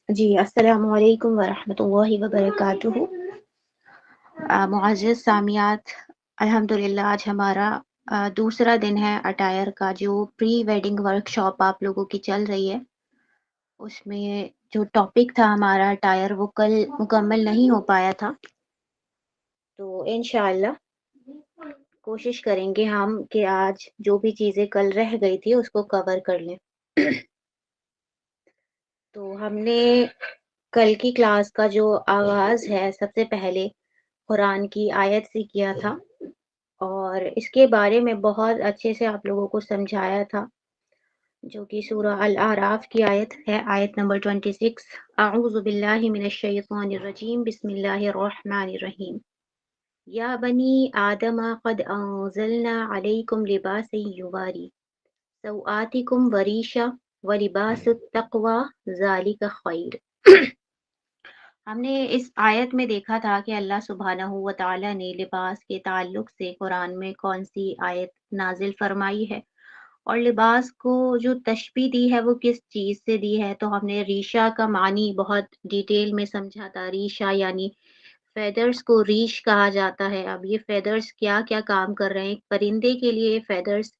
जी, अस्सलामु अलैकुम वरहमतुल्लाहि वबरकातुहू। मुअज़्ज़ज़ सामियात, अल्हम्दुलिल्लाह आज हमारा दूसरा दिन है अटायर का। जो प्री वेडिंग वर्कशॉप आप लोगों की चल रही है, उसमें जो टॉपिक था हमारा अटायर, वो कल मुकम्मल नहीं हो पाया था। तो इंशाअल्लाह कोशिश करेंगे हम कि आज जो भी चीज़ें कल रह गई थी उसको कवर कर लें। तो हमने कल की क्लास का जो आगाज़ है, सबसे पहले कुरान की आयत से किया था और इसके बारे में बहुत अच्छे से आप लोगों को समझाया था, जो कि सूरह अल आराफ की आयत है, आयत नंबर 26। अऊज़ु बिल्लाहि मिनश शैतानिर रजीम, बिस्मिल्लाहिर रहमानिर रहीम। या बनी आदम क़द अंज़लना अलैकुम लिबासन युवारी सौआतिकुम वरीशा व लिबासुत तक़वा ज़ालिका खैर। हमने इस आयत में देखा था कि अल्लाह सुब्हानहू व तआला ने लिबास के ताल्लुक से कुरान में कौन-सी आयत नाज़िल फ़रमाई है और लिबास को जो तशबीह दी है वो किस चीज़ से दी है। तो हमने रीशा का मानी बहुत डिटेल में समझा था। रीशा यानी फ़ेदर्स को रीश कहा जाता है। अब ये फ़ेदर्स क्या-क्या काम कर रहे हैं, एक परिंदे के लिए फ़ेदर्स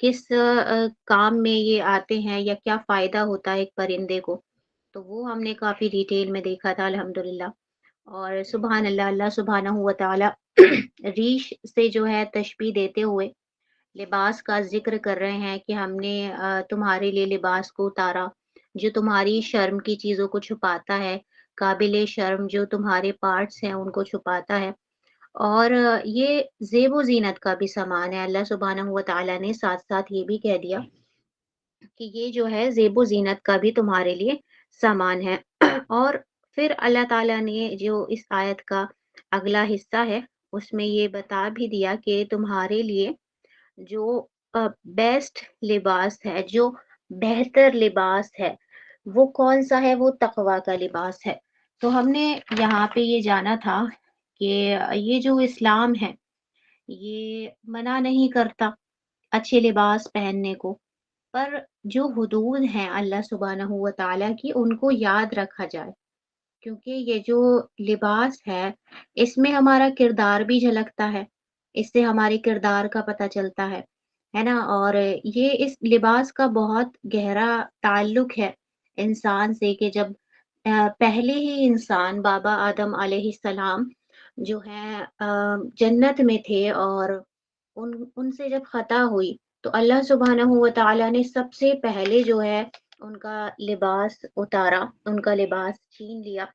किस काम में ये आते हैं या क्या फ़ायदा होता है एक परिंदे को। तो वो हमने काफ़ी डिटेल में देखा था अल्हम्दुलिल्लाह। और सुभान अल्लाह, अल्लाह सुब्हानहू व तआला रीश से जो है तशबीह देते हुए लिबास का ज़िक्र कर रहे हैं कि हमने तुम्हारे लिए लिबास को उतारा, जो तुम्हारी शर्म की चीज़ों को छुपाता है, काबिले शर्म जो तुम्हारे पार्ट्स हैं उनको छुपाता है। और ये ज़ेब-ओ-ज़ीनत का भी सामान है। अल्लाह सुब्हानहू व तआला ने साथ-साथ ये भी कह दिया कि ये जो है ज़ेब-ओ-ज़ीनत का भी तुम्हारे लिए सामान है। और फिर अल्लाह ताला ने जो इस आयत का अगला हिस्सा है, उसमें ये बता भी दिया कि तुम्हारे लिए जो बेस्ट लिबास है, जो बेहतर लिबास है, वो कौन-सा है? वो तक़वा का लिबास है। तो हमने यहाँ पे ये जाना था कि ये जो इस्लाम है, ये मना नहीं करता अच्छे लिबास पहनने को। पर जो हुदूद हैं अल्लाह सुब्हानहू व तआला की, उनको याद रखा जाए। क्योंकि ये जो लिबास है, इसमें हमारा किरदार भी झलकता है। इससे हमारे किरदार का पता चलता है ना? और ये इस लिबास का बहुत गहरा ताल्लुक है इंसान से कि जब पहले ही इंसान बाबा आदम अलैहिस्सलाम जो हैं जन्नत में थे और उनसे जब ख़ता हुई, तो अल्लाह सुब्हानहू व तआला ने सबसे पहले जो है उनका लिबास उतारा, उनका लिबास छीन लिया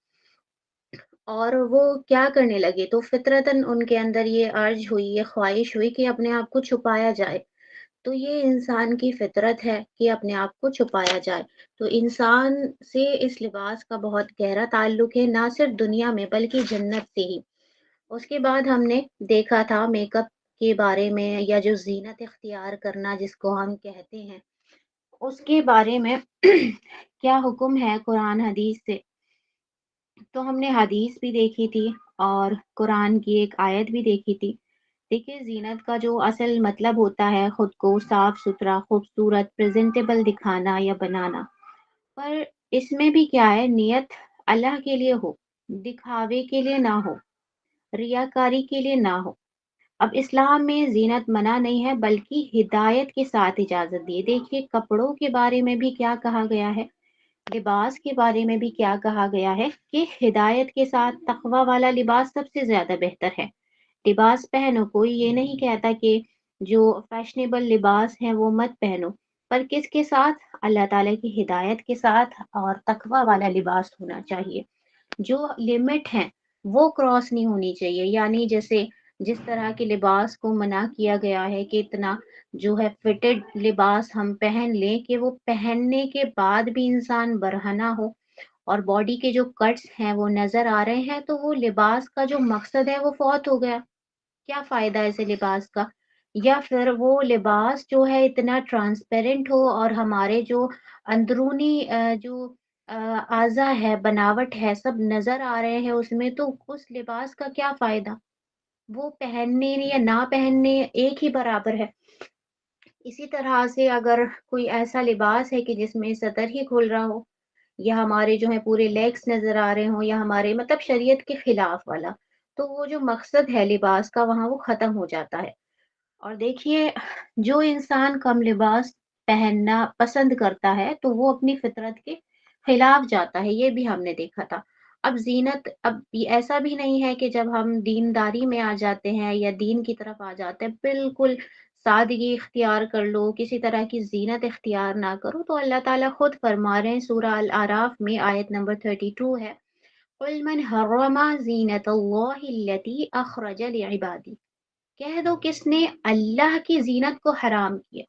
और वो क्या करने लगे, तो फ़ितरतन उनके अंदर ये अर्ज हुई, ये ख़्वाहिश हुई कि अपने आप को छुपाया जाए। तो ये इंसान की फ़ितरत है कि अपने आप को छुपाया जाए। तो इंसान से इस लिबास का बहुत गहरा ताल्लुक है, ना सिर्फ़ दुनिया में बल्कि जन्नत से ही। उसके बाद हमने देखा था मेकअप के बारे में या जो ज़ीनत इख्तियार करना जिसको हम कहते हैं, उसके बारे में क्या हुक्म है कुरान हदीस से। तो हमने हदीस भी देखी थी और कुरान की एक आयत भी देखी थी। देखिए ज़ीनत का जो असल मतलब होता है खुद को साफ-सुथरा, खूबसूरत, प्रेज़ेंटेबल दिखाना या बनाना। पर इसमें भी क्या है, नियत अल्लाह के लिए हो, दिखावे के लिए ना हो, रियाकारी के लिए ना हो। अब इस्लाम में ज़ीनत मना नहीं है बल्कि हिदायत के साथ इजाज़त दी है। देखिए कपड़ों के बारे में भी क्या कहा गया है, लिबास के बारे में भी क्या कहा गया है कि हिदायत के साथ तक़वा वाला लिबास सबसे ज़्यादा बेहतर है। लिबास पहनो, कोई ये नहीं कहता कि जो फैशनेबल लिबास है वो मत पहनो, पर किसके साथ? अल्लाह ताला की हिदायत के साथ और तक़वा वाला लिबास होना चाहिए। जो लिमिट है वो क्रॉस नहीं होनी चाहिए। यानी जैसे जिस तरह के लिबास को मना किया गया है कि इतना जो है फिटेड लिबास हम पहन लें कि वो पहनने के बाद भी इंसान बरहना हो और बॉडी के जो कट्स हैं वो नज़र आ रहे हैं, तो वो लिबास का जो मकसद है वो फ़ौत हो गया। क्या फ़ायदा ऐसे लिबास का? या फिर वो लिबास जो है इतना ट्रांसपेरेंट हो और हमारे जो अंदरूनी जो अज़ा है, बनावट है, सब नज़र आ रहे हैं उसमें, तो उस लिबास का क्या फ़ायदा? वो पहनने या ना पहनने एक ही बराबर है। इसी तरह से अगर कोई ऐसा लिबास है कि जिसमें सतर ही खुल रहा हो या हमारे जो है पूरे लेग्स नज़र आ रहे हों, या हमारे मतलब शरीयत के खिलाफ वाला, तो वो जो मकसद है लिबास का वहाँ वो ख़त्म हो जाता है। और देखिए, जो इंसान कम लिबास पहनना पसंद करता है, तो वो अपनी फितरत के खिलाफ जाता है, ये भी हमने देखा था। अब ये ऐसा भी नहीं है कि जब हम दीनदारी में आ जाते हैं या दीन की तरफ आ जाते हैं, बिल्कुल सादगी इख्तियार कर लो, किसी तरह की ज़ीनत इख्तियार ना करो, तो अल्लाह ताला खुद फरमा रहे हैं, सूरह अल-अराफ में आयत नंबर 32 है, "कुल मन हर्रम ज़ीनतल्लाहि अल्लती अखरज लिइबादी।" कह दो किसने अल्लाह की ज़ीनत को हराम किया।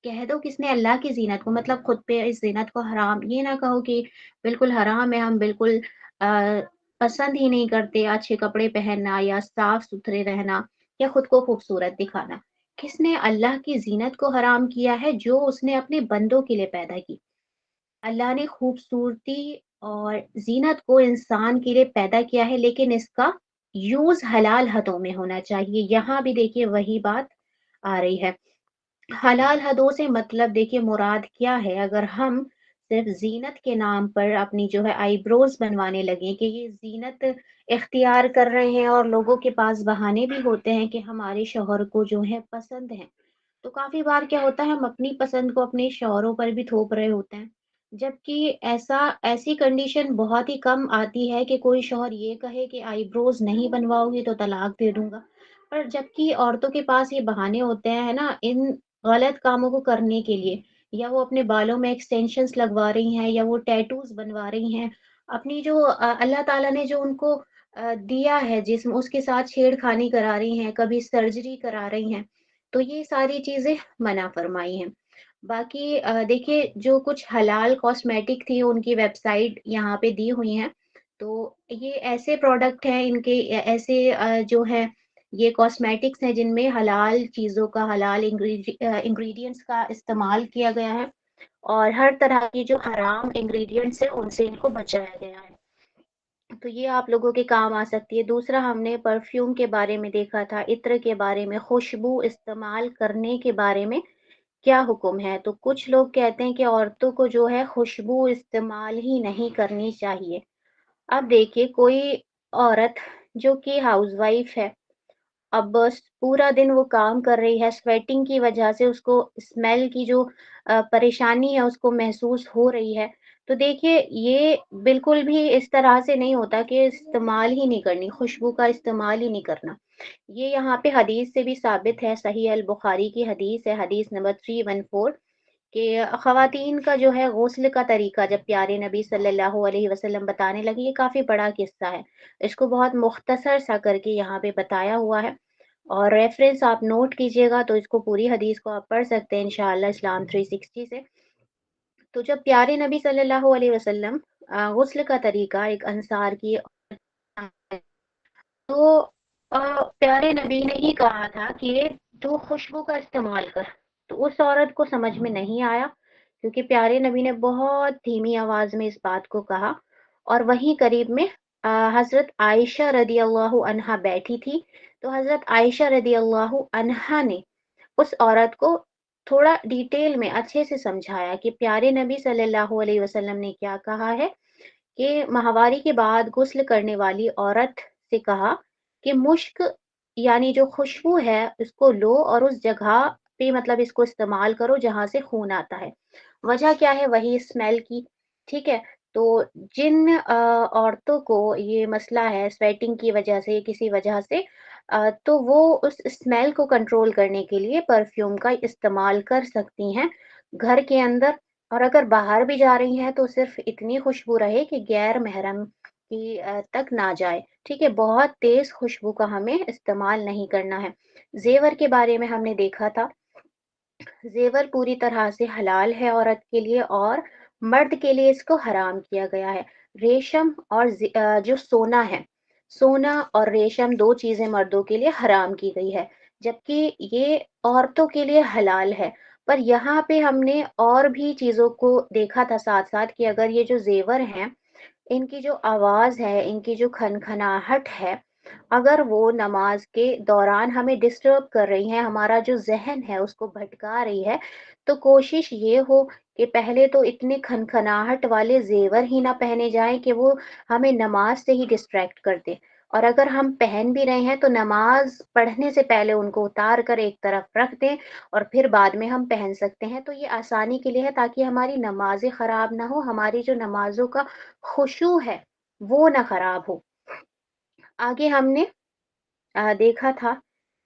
कह दो किसने अल्लाह की ज़ीनत को, मतलब खुद पे इस ज़ीनत को हराम, ये ना कहो कि बिल्कुल हराम है, हम बिल्कुल पसंद ही नहीं करते अच्छे कपड़े पहनना या साफ-सुथरे रहना या खुद को खूबसूरत दिखाना। किसने अल्लाह की ज़ीनत को हराम किया है? जो उसने अपने बंदों के लिए पैदा की। अल्लाह ने खूबसूरती और ज़ीनत को इंसान के लिए पैदा किया है, लेकिन इसका यूज़ हलाल हदों में होना चाहिए। यहाँ भी देखिए वही बात आ रही है। हलाल हदों से मतलब देखिए मुराद क्या है? अगर हम सिर्फ़ ज़ीनत के नाम पर अपनी जो है आईब्रोज़ बनवाने लगें कि ये ज़ीनत इख्तियार कर रहे हैं, और लोगों के पास बहाने भी होते हैं कि हमारे शौहर को जो है पसंद है। तो काफ़ी बार क्या होता है, हम अपनी पसंद को अपने शौहरों पर भी थोप रहे होते हैं। जबकि ऐसी कंडीशन बहुत ही कम आती है कि कोई शौहर ये कहे कि आईब्रोज़ नहीं बनवाओगी तो तलाक दे दूँगा। पर जबकि औरतों के पास ये बहाने होते हैं, है ना, इन गलत कामों को करने के लिए, या वो अपने बालों में एक्सटेंशन्स लगवा रही हैं, या वो टैटूज़ बनवा रही हैं। अपनी जो अल्लाह ताला ने जो उनको दिया है जिस्म, उसके साथ छेड़खानी करा रही हैं, कभी सर्जरी करा रही हैं। तो ये सारी चीज़ें मना फरमाई हैं। बाकी देखिए, जो कुछ हलाल कॉस्मेटिक थी उनकी वेबसाइट यहाँ पे दी हुई हैं। तो ये ऐसे प्रोडक्ट हैं, इनके ऐसे जो है ये कॉस्मेटिक्स हैं जिनमें हलाल चीज़ों का, हलाल इंग्रीडिएंट्स का इस्तेमाल किया गया है, और हर तरह की जो हराम इंग्रीडिएंट्स हैं उनसे इनको बचाया गया है। तो ये आप लोगों के काम आ सकती है। दूसरा, हमने परफ्यूम के बारे में देखा था, इत्र के बारे में, खुशबू इस्तेमाल करने के बारे में क्या हुक्म है? तो कुछ लोग कहते हैं कि औरतों को जो है खुशबू इस्तेमाल ही नहीं करनी चाहिए। अब देखिए, कोई औरत जो कि हाउसवाइफ है, अब बस पूरा दिन वो काम कर रही है, स्वेटिंग की वजह से उसको स्मेल की जो परेशानी है उसको महसूस हो रही है। तो देखिए, ये बिल्कुल भी इस तरह से नहीं होता कि इस्तेमाल ही नहीं करनी, खुशबू का इस्तेमाल ही नहीं करना। ये यहाँ पे हदीस से भी साबित है, सहीह अल बुखारी की हदीस है, हदीस नंबर 314, कि ख़वातीन का जो है गुस्ल का तरीका जब प्यारे नबी सल्लल्लाहु अलैहि वसल्लम बताने लगे, ये काफ़ी बड़ा किस्सा है। इसको बहुत मुख्तसर सा करके यहाँ पे बताया हुआ है, और रेफ़रेंस आप नोट कीजिएगा, तो इसको पूरी हदीस को आप पढ़ सकते हैं इंशाअल्लाह इस्लाम 360 से। तो जब प्यारे नबी सल्लल्लाहु अलैहि वसल्लम गुस्ल का तरीका एक अंसार की, तो प्यारे नबी ने ही कहा था कि तू खुशबू का इस्तेमाल कर। तो उस औरत को समझ में नहीं आया, क्योंकि प्यारे नबी ने बहुत धीमी आवाज़ में इस बात को कहा, और वहीं करीब में हज़रत आयशा रज़ियल्लाहु अन्हा बैठी थी। तो हज़रत आयशा रज़ियल्लाहु अन्हा ने उस औरत को थोड़ा डिटेल में अच्छे से समझाया कि प्यारे नबी सल्लल्लाहु अलैहि वसल्लम ने क्या कहा है, कि माहवारी के बाद गुस्ल करने वाली औरत से कहा कि मुश्क, यानी जो खुशबू है, उसको लो और उस जगह पे मतलब इसको इस्तेमाल करो जहाँ से खून आता है। वजह क्या है? वही स्मेल की, ठीक है? तो जिन औरतों को ये मसला है स्वेटिंग की वजह से, किसी वजह से, तो वो उस स्मेल को कंट्रोल करने के लिए परफ्यूम का इस्तेमाल कर सकती हैं घर के अंदर, और अगर बाहर भी जा रही हैं तो सिर्फ़ इतनी खुशबू रहे कि गैर महरम की तक ना जाए, ठीक है? बहुत तेज़ खुशबू का हमें इस्तेमाल नहीं करना है। ज़ेवर के बारे में हमने देखा था, ज़ेवर पूरी तरह से हलाल है औरत के लिए, और मर्द के लिए इसको हराम किया गया है। रेशम और जो सोना है, सोना और रेशम 2 चीज़ें मर्दों के लिए हराम की गई है, जबकि ये औरतों के लिए हलाल है। पर यहाँ पे हमने और भी चीज़ों को देखा था साथ-साथ, कि अगर ये जो ज़ेवर हैं, इनकी जो आवाज़ है, इनकी जो खनखनाहट है, अगर वो नमाज़ के दौरान हमें डिस्टर्ब कर रही हैं, हमारा जो ज़हन है उसको भटका रही है, तो कोशिश ये हो कि पहले तो इतने खनखनाहट वाले ज़ेवर ही ना पहने जाएँ कि वो हमें नमाज़ से ही डिस्ट्रैक्ट कर दें। और अगर हम पहन भी रहे हैं तो नमाज़ पढ़ने से पहले उनको उतार कर एक तरफ रख दें और फिर बाद में हम पहन सकते हैं। तो ये आसानी के लिए है ताकि हमारी नमाज़ें ख़राब ना हो, हमारी जो नमाज़ों का खुशू है, वो ना ख़राब हो। आगे हमने देखा था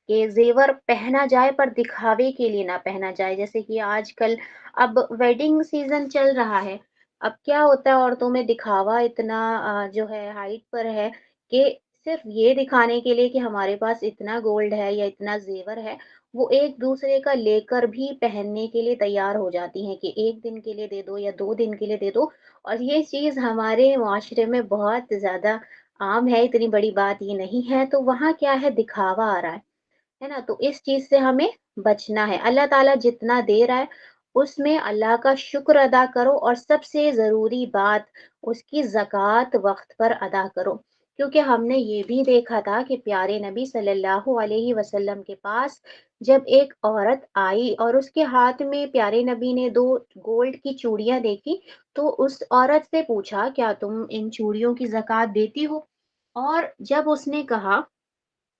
कि ज़ेवर पहना जाए पर दिखावे के लिए ना पहना जाए। जैसे कि आजकल अब वेडिंग सीज़न चल रहा है। अब क्या होता है औरतों में दिखावा इतना जो है हाइट पर है कि सिर्फ़ ये दिखाने के लिए कि हमारे पास इतना गोल्ड है या इतना ज़ेवर है, वो एक-दूसरे का लेकर भी पहनने के लिए तैयार हो जाती हैं कि 1 दिन के लिए दे दो या 2 दिन के लिए दे दो। और ये चीज़ हमारे मुआशरे में बहुत ज़्यादा आम है, इतनी बड़ी बात ये नहीं है। तो वहाँ क्या है दिखावा आ रहा है ना? तो इस चीज़ से हमें बचना है। अल्लाह ताला जितना दे रहा है, उसमें अल्लाह का शुक्र अदा करो और सबसे ज़रूरी बात उसकी ज़कात वक़्त पर अदा करो। क्योंकि हमने ये भी देखा था कि प्यारे नबी सल्लल्लाहु अलैहि वसल्लम के पास जब एक औरत आई और उसके हाथ में प्यारे नबी ने 2 गोल्ड की चूड़ियाँ देखी, तो उस औरत से पूछा, "क्या तुम इन चूड़ियों की ज़कात देती हो?" और जब उसने कहा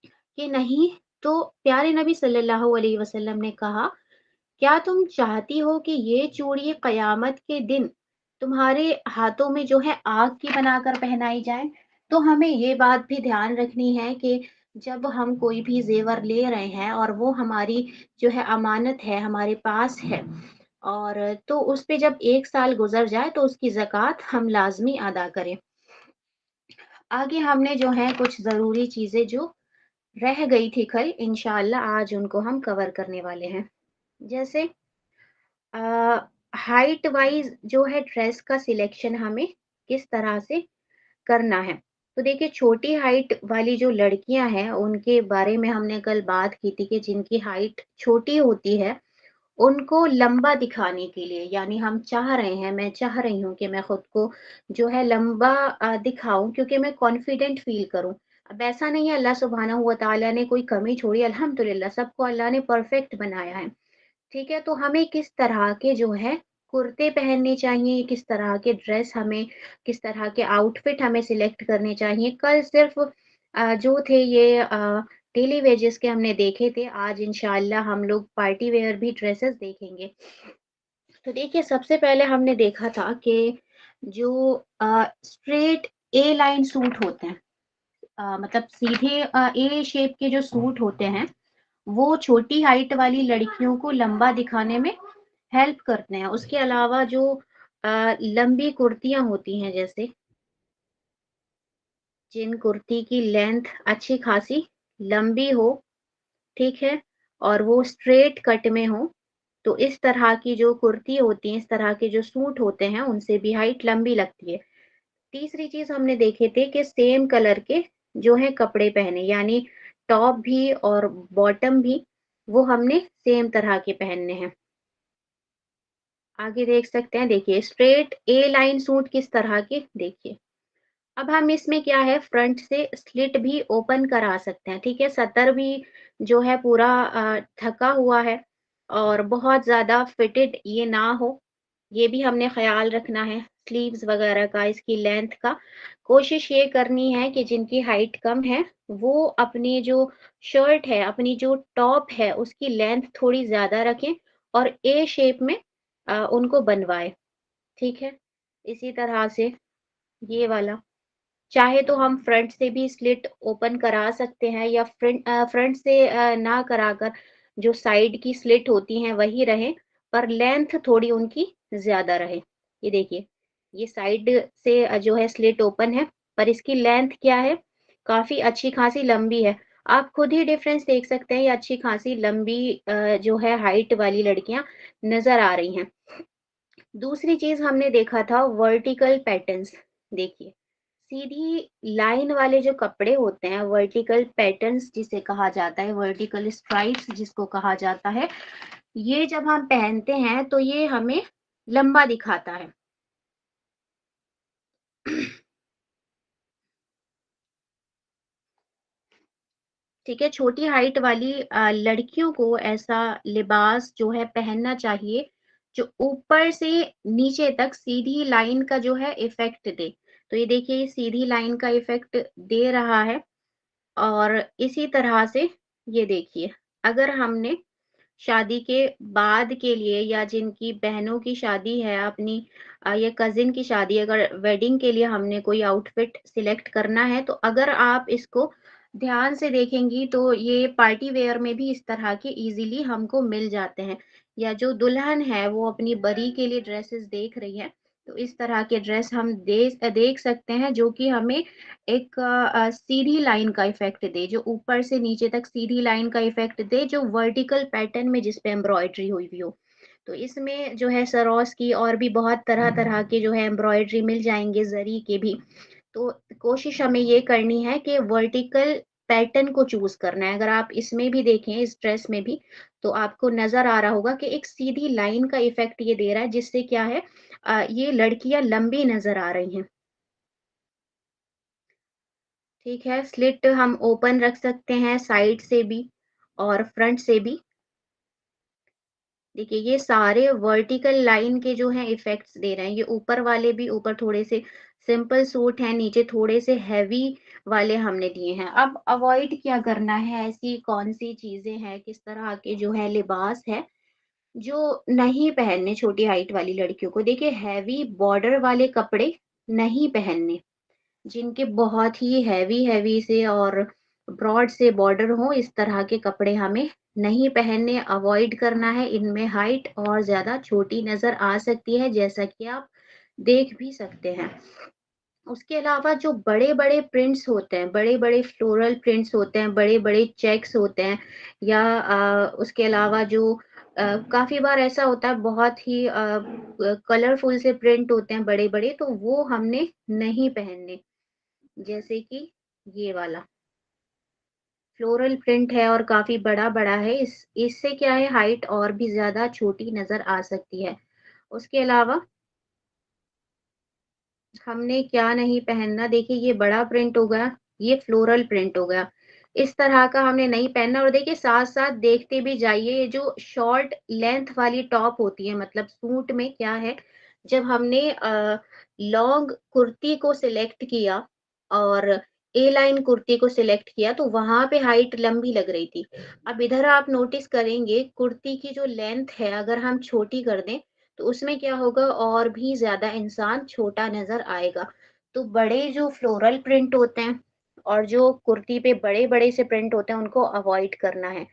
कि नहीं, तो प्यारे नबी सल्लल्लाहु अलैहि वसल्लम ने कहा, "क्या तुम चाहती हो कि ये चूड़ी क़यामत के दिन तुम्हारे हाथों में जो है आग की बनाकर पहनाई जाएँ?" तो हमें ये बात भी ध्यान रखनी है कि जब हम कोई भी ज़ेवर ले रहे हैं और वो हमारी जो है अमानत है, हमारे पास है और तो उस पे जब 1 साल गुज़र जाए तो उसकी ज़कात हम लाज़मी अदा करें। आगे हमने जो है कुछ ज़रूरी चीज़ें जो रह गई थी कल, इंशाअल्लाह आज उनको हम कवर करने वाले हैं। जैसे हाइट वाइज़ जो है ड्रेस का सिलेक्शन हमें किस तरह से करना है। तो देखिए छोटी हाइट वाली जो लड़कियाँ हैं, उनके बारे में हमने कल बात की थी कि जिनकी हाइट छोटी होती है, उनको लंबा दिखाने के लिए यानी हम चाह रहे हैं, मैं चाह रही हूँ कि मैं खुद को जो है लंबा दिखाऊँ क्योंकि मैं कॉन्फिडेंट फ़ील करूँ। अब ऐसा नहीं है अल्लाह सुब्हानहू व तआला ने कोई कमी छोड़ी अल्हम्दुलिल्लाह सबको अल्लाह ने परफ़ेक्ट बनाया है। ठीक है? तो हमें किस तरह के जो है कुर्ते पहनने चाहिए, किस तरह के ड्रेस हमें किस तरह के आउटफिट हमें सिलेक्ट करने चाहिए। कल सिर्फ़ जो थे ये डेली वेजेस के हमने देखे थे, आज इंशाअल्लाह हम लोग पार्टी वियर भी ड्रेसेस देखेंगे। तो देखिए सबसे पहले हमने देखा था कि जो स्ट्रेट ए लाइन सूट होते हैं मतलब सीधे ए शेप के जो सूट होते हैं, वो छोटी हाइट वाली लड़कियों को लंबा दिखाने में हेल्प करते हैं। उसके अलावा जो लंबी कुर्तियाँ होती हैं जैसे, जिन कुर्ती की लेंथ अच्छी खासी लंबी हो, ठीक है? और वो स्ट्रेट कट में हो, तो इस तरह की जो कुर्ती होती हैं, इस तरह के जो सूट होते हैं, उनसे भी हाइट लंबी लगती है। तीसरी चीज़ हमने देखे थे कि सेम कलर के जो है कपड़े पहने, यानी टॉप भी और बॉटम भी, वो हमने सेम तरह के पहनने हैं। आगे देख सकते हैं, देखिए स्ट्रेट ए लाइन सूट किस तरह के देखिए। अब हम इसमें क्या है फ्रंट से स्लिट भी ओपन करा सकते हैं, ठीक है? सतर भी जो है पूरा ढका हुआ है और बहुत ज़्यादा फिटेड ये ना हो, ये भी हमने ख़्याल रखना है, स्लीव्स वग़ैरह का, इसकी लेंथ का। कोशिश ये करनी है कि जिनकी हाइट कम है, वो अपनी जो शर्ट है, अपनी जो टॉप है, उसकी लेंथ थोड़ी ज़्यादा रखें और ए शेप में उनको बनवाएँ, ठीक है? इसी तरह से ये वाला। चाहे तो हम फ्रंट से भी स्लिट ओपन करा सकते हैं या फ्रंट से ना कराकर जो साइड की स्लिट होती हैं वही रहें, पर लेंथ थोड़ी उनकी ज़्यादा रहे। ये देखिए, ये साइड से जो है स्लिट ओपन है, पर इसकी लेंथ क्या है, काफ़ी अच्छी खासी लंबी है। आप खुद ही डिफ़रेंस देख सकते हैं, ये अच्छी खासी लंबी जो है हाइट वाली लड़कियाँ नज़र आ रही हैं। दूसरी चीज़ हमने देखा था वर्टिकल पैटर्न्स। देखिए, सीधी लाइन वाले जो कपड़े होते हैं, वर्टिकल पैटर्न्स जिसे कहा जाता है, वर्टिकल स्ट्राइप्स जिसको कहा जाता है, ये जब हम पहनते हैं तो ये हमें लंबा दिखाता है। ठीक है, छोटी हाइट वाली लड़कियों को ऐसा लिबास जो है पहनना चाहिए, जो ऊपर से नीचे तक सीधी लाइन का जो है इफ़ेक्ट दे। तो ये देखिए, ये सीधी लाइन का इफ़ेक्ट दे रहा है और इसी तरह से ये देखिए, अगर हमने शादी के बाद के लिए या जिनकी बहनों की शादी है अपनी या कज़िन की शादी, अगर वेडिंग के लिए हमने कोई आउटफिट सिलेक्ट करना है, तो अगर आप इसको ध्यान से देखेंगी तो ये पार्टी वियर में भी इस तरह के ईज़िली हमको मिल जाते हैं। या जो दुल्हन है वो अपनी बरी के लिए ड्रेसेस देख रही है, तो इस तरह के ड्रेस हम देख सकते हैं जो कि हमें एक सीधी लाइन का इफ़ेक्ट दे, जो ऊपर से नीचे तक सीधी लाइन का इफ़ेक्ट दे, जो वर्टिकल पैटर्न में जिस पे एम्ब्रॉयडरी हुई हुई हो। तो इसमें जो है सरोस की और भी बहुत तरह-तरह के जो है एम्ब्रॉयडरी मिल जाएँगे, ज़री के भी। तो कोशिश हमें ये करनी है कि वर्टिकल पैटर्न को चूज़ करना है। अगर आप इसमें भी देखें, इस ड्रेस में भी, तो आपको नज़र आ रहा होगा कि एक सीधी लाइन का इफ़ेक्ट ये दे रहा है, जिससे क्या है ये लड़कियाँ लंबी नज़र आ रही हैं। ठीक है, स्लिट हम ओपन रख सकते हैं साइड से भी और फ्रंट से भी। देखिए, ये सारे वर्टिकल लाइन के जो हैं इफ़ेक्ट्स दे रहे हैं। ये ऊपर वाले भी ऊपर थोड़े से सिंपल सूट हैं, नीचे थोड़े से हेवी वाले हमने दिए हैं। अब अवॉइड क्या करना है, ऐसी कौन-सी चीज़ें हैं, किस तरह के जो है लिबास है, जो नहीं पहनने छोटी हाइट वाली लड़कियों को। देखिए, हेवी बॉर्डर वाले कपड़े नहीं पहनने। जिनके बहुत ही हेवी से और ब्रॉड से बॉर्डर हो, इस तरह के कपड़े हमें नहीं पहनने, अवॉइड करना है। इनमें हाइट और ज़्यादा छोटी नज़र आ सकती है, जैसा कि आप देख भी सकते हैं। उसके अलावा जो बड़े-बड़े प्रिंट्स होते हैं, बड़े-बड़े फ्लोरल प्रिंट्स होते हैं, बड़े-बड़े चेक्स होते हैं या उसके अलावा जो काफ़ी बार ऐसा होता है बहुत ही कलरफुल से प्रिंट होते हैं बड़े-बड़े, तो वो हमने नहीं पहनने। जैसे कि ये वाला फ्लोरल प्रिंट है और काफ़ी बड़ा-बड़ा है। इससे क्या है हाइट और भी ज़्यादा छोटी नज़र आ सकती है। उसके अलावा हमने क्या नहीं पहनना, देखिए ये बड़ा प्रिंट हो गया, ये फ्लोरल प्रिंट हो गया। इस तरह का हमने नहीं पहनना और देखिए साथ-साथ देखते भी जाइए, ये जो शॉर्ट लेंथ वाली टॉप होती है मतलब सूट में क्या है, जब हमने लॉन्ग कुर्ती को सिलेक्ट किया और ए लाइन कुर्ती को सिलेक्ट किया तो वहाँ पे हाइट लंबी लग रही थी। अब इधर आप नोटिस करेंगे कुर्ती की जो लेंथ है अगर हम छोटी कर दें तो उसमें क्या होगा और भी ज़्यादा इंसान छोटा नज़र आएगा। तो बड़े जो फ्लोरल प्रिंट होते हैं और जो कुर्ती पे बड़े-बड़े से प्रिंट होते हैं उनको अवॉइड करना है।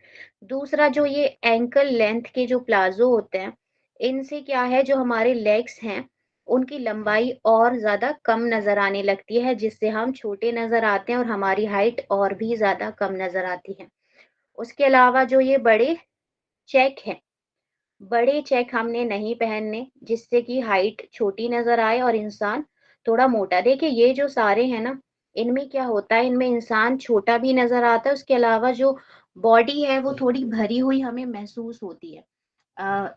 दूसरा जो ये एंकल लेंथ के जो प्लाज़ो होते हैं, इनसे क्या है जो हमारे लेग्स हैं, उनकी लंबाई और ज़्यादा कम नज़र आने लगती है जिससे हम छोटे नज़र आते हैं और हमारी हाइट और भी ज़्यादा कम नज़र आती है। उसके अलावा जो ये बड़े चेक हैं बड़े चेक हमने नहीं पहनने, जिससे कि हाइट छोटी नज़र आए और इंसान थोड़ा मोटा। देखिए ये जो सारे हैं ना, इनमें क्या होता है, इनमें इंसान छोटा भी नज़र आता है, उसके अलावा जो बॉडी है वो थोड़ी भरी हुई हमें महसूस होती है।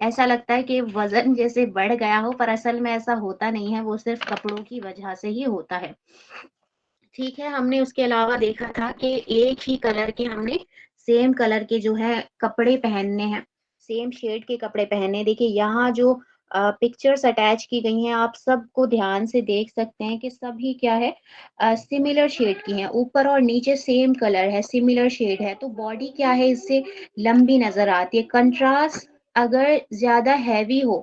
ऐसा लगता है कि वज़न जैसे बढ़ गया हो, पर असल में ऐसा होता नहीं है, वो सिर्फ़ कपड़ों की वजह से ही होता है। ठीक है, हमने उसके अलावा देखा था कि एक ही कलर के हमने सेम कलर के जो है कपड़े पहनने हैं, सेम शेड के कपड़े पहनने हैं। देखिए यहाँ जो पिक्चर्स अटैच की गई हैं, आप सबको ध्यान से देख सकते हैं कि सभी क्या है सिमिलर शेड की हैं। ऊपर और नीचे सेम कलर है, सिमिलर शेड है, तो बॉडी क्या है इससे लंबी नज़र आती है। कंट्रास्ट अगर ज़्यादा हेवी हो,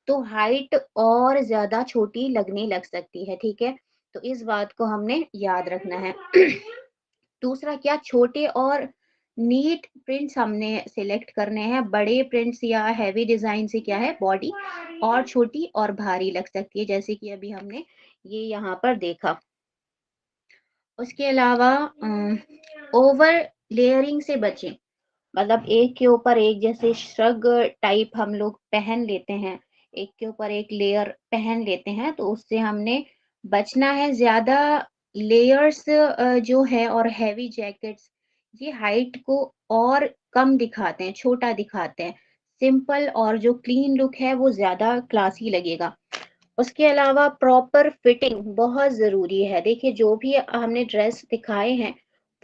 तो हाइट और ज़्यादा छोटी लगने लग सकती है, ठीक है? तो इस बात को हमने याद रखना है। दूसरा क्या छोटे और नीट प्रिंट्स हमने सिलेक्ट करने हैं। बड़े प्रिंट्स या हेवी डिज़ाइन से क्या है बॉडी और छोटी और भारी लग सकती है, जैसे कि अभी हमने ये यहाँ पर देखा। उसके अलावा ओवर लेयरिंग से बचें। मतलब एक के ऊपर एक जैसे श्रग टाइप हम लोग पहन लेते हैं, एक के ऊपर एक लेयर पहन लेते हैं, तो उससे हमने बचना है। ज़्यादा लेयर्स जो है और हेवी जैकेट्स, ये हाइट को और कम दिखाते हैं, छोटा दिखाते हैं। सिंपल और जो क्लीन लुक है, वो ज़्यादा क्लासी लगेगा। उसके अलावा प्रॉपर फिटिंग बहुत ज़रूरी है। देखिए, जो भी हमने ड्रेस दिखाए हैं,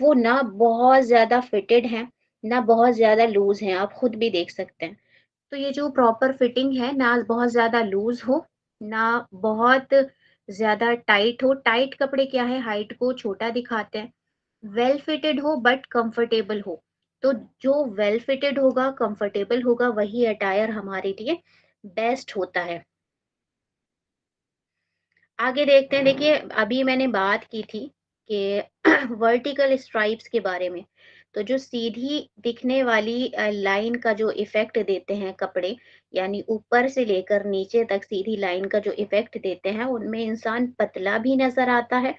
वो ना बहुत ज़्यादा फिटेड हैं, ना बहुत ज़्यादा लूज़ हैं, आप खुद भी देख सकते हैं। तो ये जो प्रॉपर फिटिंग है, ना बहुत ज़्यादा लूज़ हो, ना बहुत ज़्यादा टाइट हो। टाइट कपड़े क्या है, हाइट को छोटा दिखाते हैं। वेल फिटेड हो बट कंफर्टेबल हो। तो जो वेल फिटेड होगा, कंफर्टेबल होगा, वही अटायर हमारे लिए बेस्ट होता है। आगे देखते हैं, देखिए अभी मैंने बात की थी कि वर्टिकल स्ट्राइप्स के बारे में। तो जो सीधी दिखने वाली लाइन का जो इफ़ेक्ट देते हैं कपड़े, यानी ऊपर से लेकर नीचे तक सीधी लाइन का जो इफ़ेक्ट देते हैं, उनमें इंसान पतला भी नज़र आता है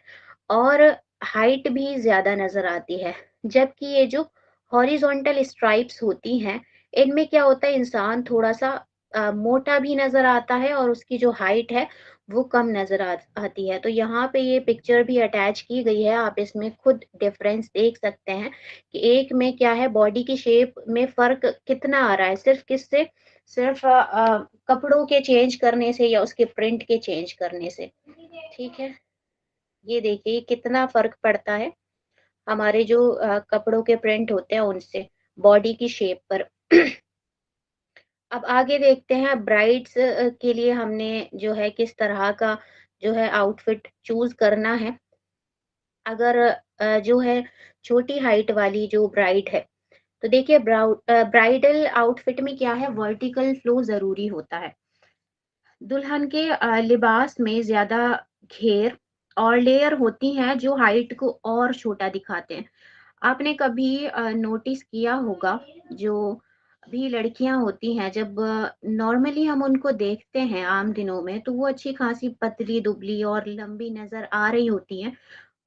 और हाइट भी ज़्यादा नज़र आती है। जबकि ये जो हॉरिज़ॉन्टल स्ट्राइप्स होती हैं, इनमें क्या होता है, इंसान थोड़ा-सा मोटा भी नज़र आता है और उसकी जो हाइट है, वो कम नज़र आती है। तो यहाँ पे ये पिक्चर भी अटैच की गई है, आप इसमें खुद डिफ़रेंस देख सकते हैं कि एक में क्या है, बॉडी की शेप में फ़र्क कितना आ रहा है, सिर्फ़ किससे? सिर्फ़ कपड़ों के चेंज करने से या उसके प्रिंट के चेंज करने से, ठीक है? ये देखिए कितना फ़र्क पड़ता है हमारे जो कपड़ों के प्रिंट होते हैं उनसे, बॉडी की शेप पर। अब आगे देखते हैं ब्राइड्स के लिए हमने जो है किस तरह का जो है आउटफिट चूज़ करना है। अगर जो है छोटी हाइट वाली जो ब्राइड है, तो देखिए ब्राइडल आउटफिट में क्या है, वर्टिकल फ्लो ज़रूरी होता है। दुल्हन के लिबास में ज़्यादा घेर और लेयर होती हैं जो हाइट को और छोटा दिखाते हैं। आपने कभी नोटिस किया होगा, जो भी लड़कियां होती हैं, जब नॉर्मली हम उनको देखते हैं आम दिनों में, तो वो अच्छी खासी पतली दुबली और लंबी नजर आ रही होती हैं।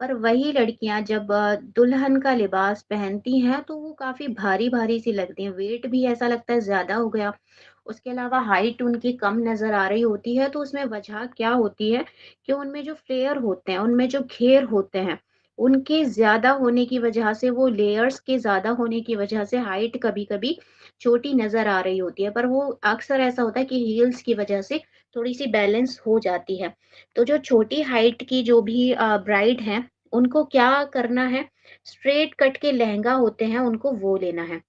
पर वही लड़कियां जब दुल्हन का लिबास पहनती हैं तो वो काफी भारी भारी सी लगती हैं, वेट भी ऐसा लगता है ज्यादा हो गया। उसके अलावा हाइट उनकी कम नजर आ रही होती है। तो उसमें वजह क्या होती है कि उनमें जो फ्लेयर होते हैं, उनमें जो घेर होते हैं, उनके ज़्यादा होने की वजह से, वो लेयर्स के ज़्यादा होने की वजह से हाइट कभी-कभी छोटी नज़र आ रही होती है, पर वो अक्सर ऐसा होता है कि हील्स की वजह से थोड़ी-सी बैलेंस हो जाती है। तो जो छोटी हाइट की जो भी ब्राइड हैं, उनको क्या करना है, स्ट्रेट कट के लहंगा होते हैं, उनको वो लेना है।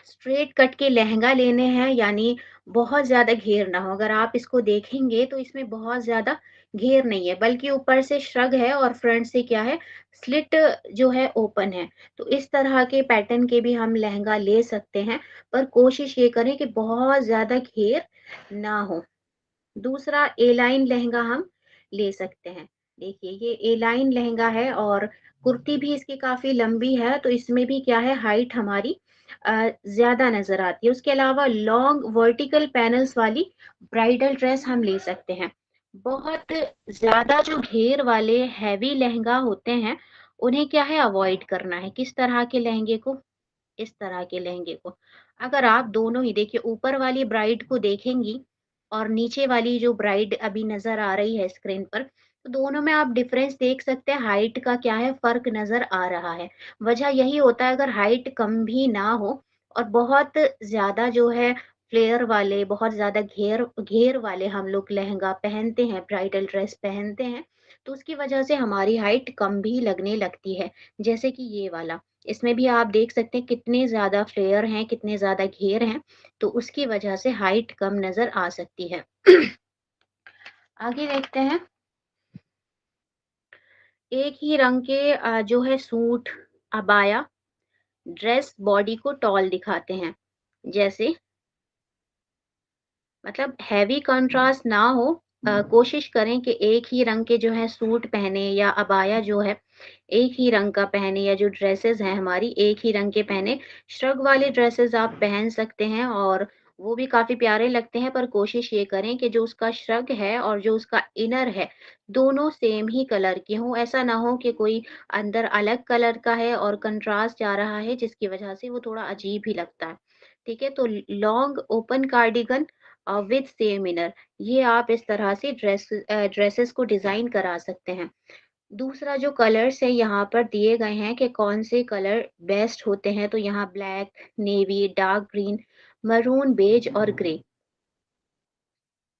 स्ट्रेट कट के लहंगा लेने हैं, यानी बहुत ज़्यादा घेर ना हो। अगर आप इसको देखेंगे तो इसमें बहुत ज़्यादा घेर नहीं है, बल्कि ऊपर से श्रग है और फ्रंट से क्या है, स्लिट जो है ओपन है। तो इस तरह के पैटर्न के भी हम लहंगा ले सकते हैं, पर कोशिश ये करें कि बहुत ज़्यादा घेर ना हो। दूसरा ए लाइन लहंगा हम ले सकते हैं। देखिए ये ए लाइन लहंगा है और कुर्ती भी इसकी काफ़ी लंबी है, तो इसमें भी क्या है, हाइट हमारी ज़्यादा नज़र आती है। उसके अलावा लॉन्ग वर्टिकल पैनल्स वाली ब्राइडल ड्रेस हम ले सकते हैं। बहुत ज़्यादा जो घेर वाले हैवी लहंगा होते हैं, उन्हें क्या है, अवॉइड करना है। किस तरह के लहंगे को? इस तरह के लहंगे को। अगर आप दोनों ही देखिए, ऊपर वाली ब्राइड को देखेंगी और नीचे वाली जो ब्राइड अभी नज़र आ रही है स्क्रीन पर, तो दोनों में आप डिफ़रेंस देख सकते हैं, हाइट का क्या है, फ़र्क नज़र आ रहा है। वजह यही होता है, अगर हाइट कम भी ना हो और बहुत ज़्यादा जो है फ्लेयर वाले, बहुत ज़्यादा घेर घेर वाले हम लोग लहंगा पहनते हैं, ब्राइडल ड्रेस पहनते हैं, तो उसकी वजह से हमारी हाइट कम भी लगने लगती है। जैसे कि ये वाला। इसमें भी आप देख सकते हैं कितने ज़्यादा फ्लेयर हैं, कितने ज़्यादा घेर हैं, तो उसकी वजह से हाइट कम नज़र आ सकती है। आगे देखते हैं, एक ही रंग के जो है सूट, अबाया, ड्रेस बॉडी को टॉल दिखाते हैं। जैसे मतलब हैवी कंट्रास्ट ना हो, कोशिश करें कि एक ही रंग के जो है सूट पहने, या अबाया जो है एक ही रंग का पहने, या जो ड्रेसेस हैं हमारी एक ही रंग के पहने। श्रग वाले ड्रेसेस आप पहन सकते हैं और वो भी काफ़ी प्यारे लगते हैं, पर कोशिश ये करें कि जो उसका श्रग है और जो उसका इनर है, दोनों सेम ही कलर के हों। ऐसा ना हो कि कोई अंदर अलग कलर का है और कंट्रास्ट आ रहा है, जिसकी वजह से वो थोड़ा अजीब ही लगता है। ठीक है? तो long open cardigan with same inner, ये आप इस तरह से ड्रेसेस को डिज़ाइन करा सकते हैं। दूसरा जो कलर्स है यहाँ पर दिए गए हैं कि कौन से कलर बेस्ट होते हैं, तो यहाँ black, navy, dark green, maroon, beige और ग्रे।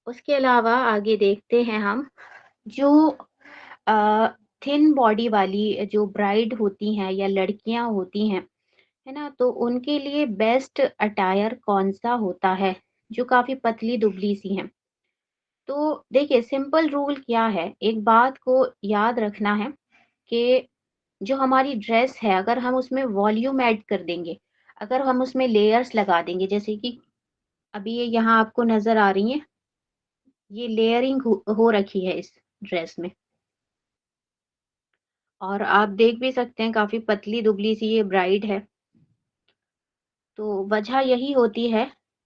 उसके अलावा आगे देखते हैं हम, जो थिन बॉडी वाली जो ब्राइड होती हैं या लड़कियाँ होती हैं, है ना? तो उनके लिए बेस्ट अटायर कौन-सा होता है, जो काफ़ी पतली-दुबली सी हैं? तो देखिए सिंपल रूल क्या है, एक बात को याद रखना है कि जो हमारी ड्रेस है अगर हम उसमें वॉल्यूम ऐड कर देंगे, अगर हम उसमें लेयर्स लगा देंगे जैसे कि अभी ये यहाँ आपको नज़र आ रही हैं, ये लेयरिंग हो रखी है इस ड्रेस में और आप देख भी सकते हैं काफ़ी पतली-दुबली सी ये ब्राइड है। तो वजह यही होती है